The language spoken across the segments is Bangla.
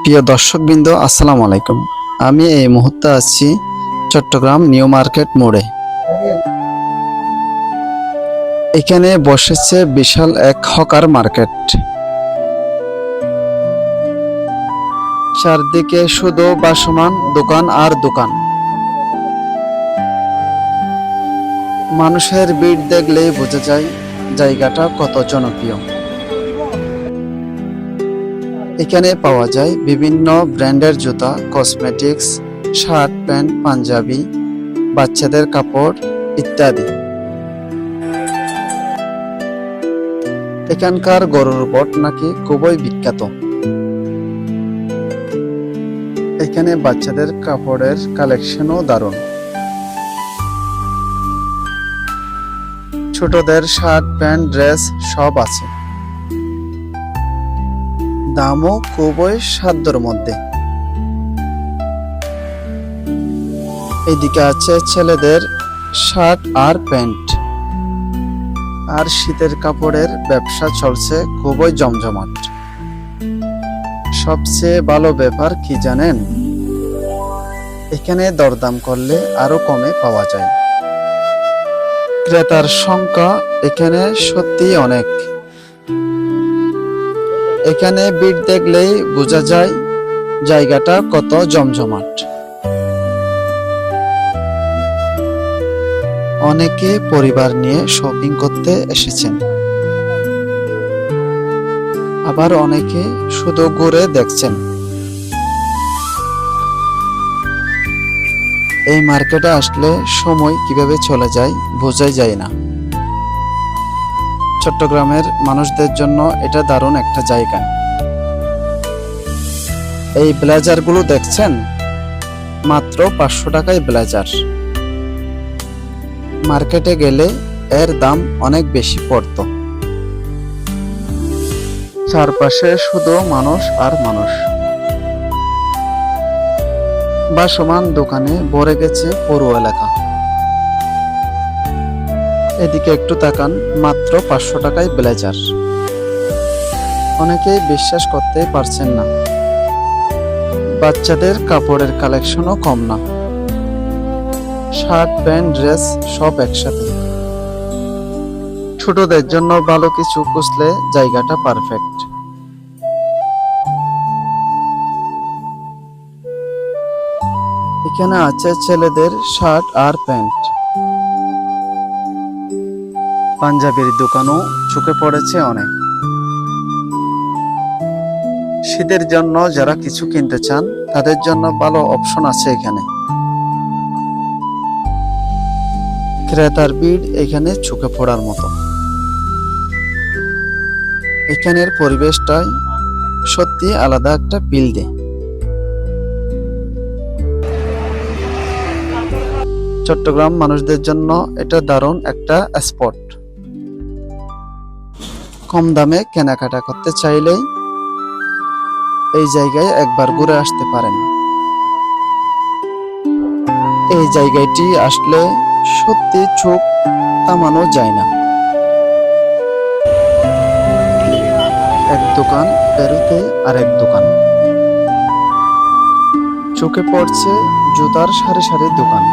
প্রিয় দর্শকবৃন্দ, আসসালামু আলাইকুম। আমি এই মুহূর্তে আছি চট্টগ্রাম নিউ মার্কেট মোড়ে। এখানে বসেছে বিশাল এক হকার মার্কেট। চারদিকে শুধু ভাসমান দোকান আর দোকান। মানুষের ভিড় দেখলেই বোঝা যায় জায়গাটা কত জনপ্রিয়। এখানে পাওয়া যায় বিভিন্ন ব্র্যান্ডের জুতা, কসমেটিক্স, শার্ট, প্যান্ট, পাঞ্জাবি, বাচ্চাদের কাপড় ইত্যাদি। এখানকার গরুর বট নাকি খুবই বিখ্যাত। এখানে বাচ্চাদের কাপড়ের কালেকশনও দারুণ। ছোটদের শার্ট, প্যান্ট, ড্রেস সব আছে। দামও খুবই সাধ্যের মধ্যে। এদিকে আছে ছেলেদের শার্ট আর প্যান্ট। আর শীতের কাপড়ের ব্যবসা চলছে খুবই জমজমাট। সবচেয়ে ভালো ব্যাপার কি জানেন? এখানে দরদাম করলে আরো কমে পাওয়া যায়। ক্রেতার সংখ্যা এখানে সত্যি অনেক। এখানে ভিড় দেখলেই বোঝা যায় জায়গাটা কত জমজমাট। অনেকে পরিবার নিয়ে শপিং করতে এসেছেন, আবার অনেকে শুধু ঘুরে দেখছেন। এই মার্কেটে আসলে সময় কিভাবে চলে যায় বোঝাই যায় না। চট্টগ্রামের মানুষদের জন্য এটা দারুণ একটা জায়গা। এই ব্লেজারগুলো দেখছেন, মাত্র 500 টাকায় ব্লেজার। মার্কেটে গেলে এর দাম অনেক বেশি পড়ত। চারপাশে শুধু মানুষ আর মানুষ। ভাসমান দোকানে ভরে গেছে পুরো এলাকা। এদিকে একটু তাকান, মাত্র 500 টাকায় ব্লেজার। অনেকেই বিশ্বাস করতে পারছেন না। বাচ্চাদের কাপড়ের কালেকশনও কম না। শার্ট, প্যান্ট, ড্রেস সব একসাথে। ছোটদের জন্য ভালো কিছু খুঁজলে জায়গাটা পারফেক্ট। এখানে আছে ছেলেদের শার্ট আর প্যান্ট। পাঞ্জাবির দোকানও চোখে পড়েছে অনেক। শীতের জন্য যারা কিছু কিনতে চান তাদের জন্য ভালো অপশন আছে এখানে। ক্রেতার ভিড় এখানে চোখে পড়ার মতো। এখানের পরিবেশটাই সত্যি আলাদা একটা ফিল দেয়। চট্টগ্রাম মানুষদের জন্য এটা দারুণ একটা স্পট। কম দামে কেনাকাটা করতে চাইলেই এই জায়গায় একবার ঘুরে আসতে পারেন। এই জায়গাটি আসলে সত্যি চোখ থামানো যায় না। এক দোকান বেরোতে আরেক দোকান। চোখে পড়ছে জুতার সারি সারি দোকান।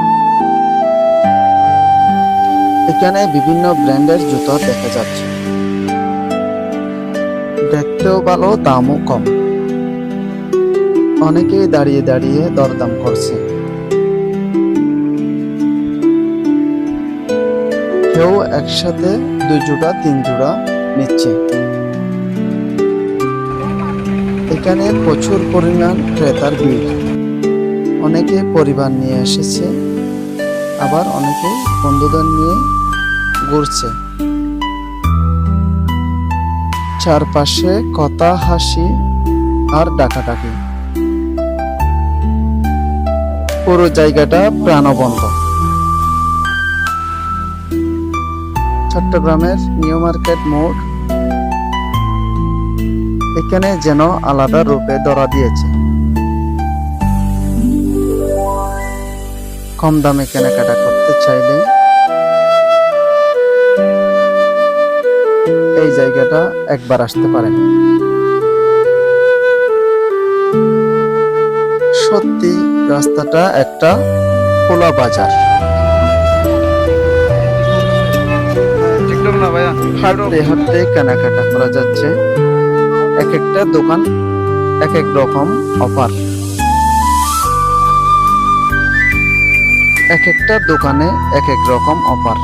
এখানে বিভিন্ন ব্র্যান্ডের জুতা দেখা যাচ্ছে। দেখতেও ভালো, দামও কম। অনেকেই দাঁড়িয়ে দাঁড়িয়ে দরদাম করছে। কেউ একসাথে 2 জোড়া 3 জোড়া নিচ্ছে। এখানে প্রচুর পরিমাণ ক্রেতার ভিড়। অনেকে পরিবার নিয়ে এসেছে, আবার অনেকে বন্ধুদের নিয়ে ঘুরছে। চারপাশে কথা, হাসি আর ডাকাডাকি। পুরো জায়গাটা প্রাণবন্ত। চট্টগ্রামের নিউ মার্কেট মোড় এখানে যেন আলাদা রূপে ধরা দিয়েছে। কম দামে কেনাকাটা করতে চাইলে এই জায়গাটা একবার আসতে পারেন। সত্যি রাস্তাটা একটা খোলা বাজার। হাঁটতে হাঁটতে কেনাকাটা করা যাচ্ছে। এক একটা দোকান এক এক রকম অফার, এক একটা দোকানে এক এক রকম অফার।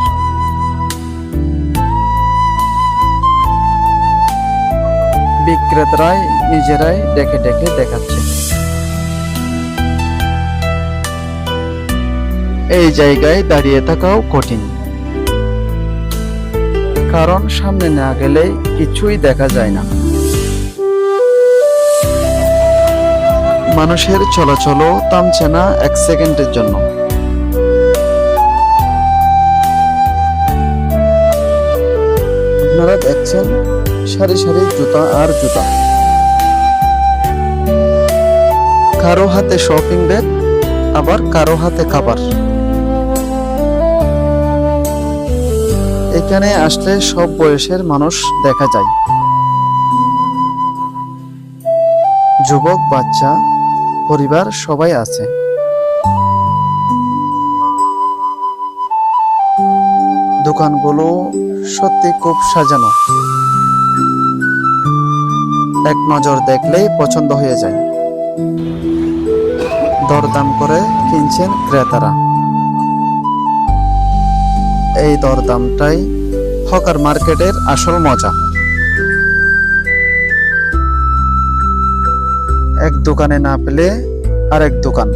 বিক্রেতারাই নিজেরাই ডেকে ডেকে দেখাচ্ছে। এই জায়গায় দাঁড়িয়ে থাকাও কঠিন, কারণ সামনে না গেলে কিছুই দেখা যায় না। মানুষের চলাচলও থামছে না এক সেকেন্ডের জন্য। আপনারা দেখছেন সারি সারি জুতা আর জুতা, কারো হাতে শপিং ব্যাগ, আবার কারো হাতে খাবার। এখানে আসলে সব বয়সের মানুষ দেখা যায়, যুবক, বাচ্চা, পরিবার সবাই আছে। দোকানগুলো সত্যি খুব সাজানো, এক নজর দেখলেই পছন্দ হয়ে যায়। দরদাম করে কিনছেন ক্রেতারা। এই দরদামটাই হকার মার্কেটের আসল মজা। এক দোকানে না পেলে আরেক দোকান,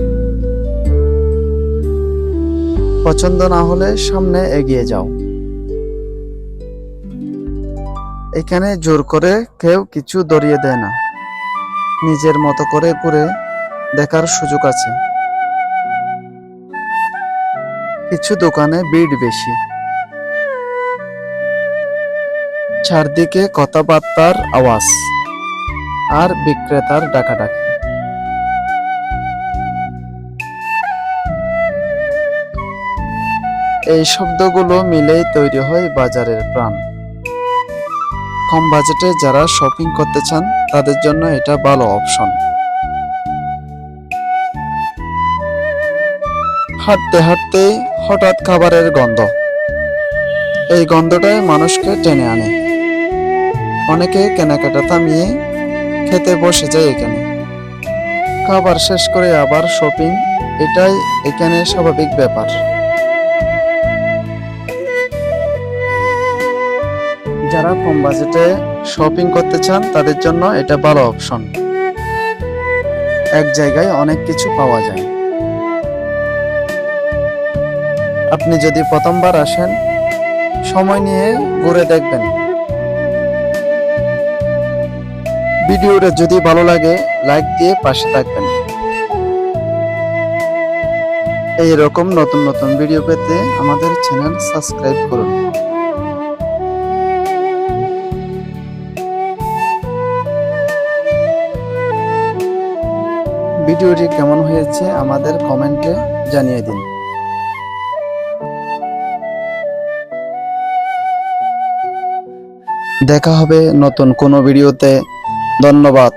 পছন্দ না হলে সামনে এগিয়ে যাও। এখানে জোর করে কেউ কিছু ধরিয়ে দেয় না, নিজের মতো করে ঘুরে দেখার সুযোগ আছে। কিছু দোকানে ভিড় বেশি, চারদিকে কথাবার্তার আওয়াজ আর বিক্রেতার ডাকাডাকি। এই শব্দগুলো মিলেই তৈরি হয় বাজারের প্রাণ। কম বাজেটে যারা শপিং করতে চান তাদের জন্য এটা ভালো অপশন। হাঁটতে হাঁটতে হঠাৎ খাবারের গন্ধ, এই গন্ধটাই মানুষকে টেনে আনে। অনেকে কেনাকাটা থামিয়ে খেতে বসে যায় এখানে। খাবার শেষ করে আবার শপিং, এটাই এখানে স্বাভাবিক ব্যাপার। যারা কম বাজেটে শপিং করতে চান তাদের জন্য এটা ভালো অপশন। এক জায়গায় অনেক কিছু পাওয়া যায়। আপনি যদি প্রথমবার আসেন, সময় নিয়ে ঘুরে দেখবেন। ভিডিওটা যদি ভালো লাগে লাইক দিয়ে পাশে থাকবেন। এই রকম নতুন নতুন ভিডিও পেতে আমাদের চ্যানেল সাবস্ক্রাইব করুন। ভিডিওটি কেমন হয়েছে আমাদের কমেন্টে জানিয়ে দিন। দেখা হবে নতুন কোনো ভিডিওতে। ধন্যবাদ।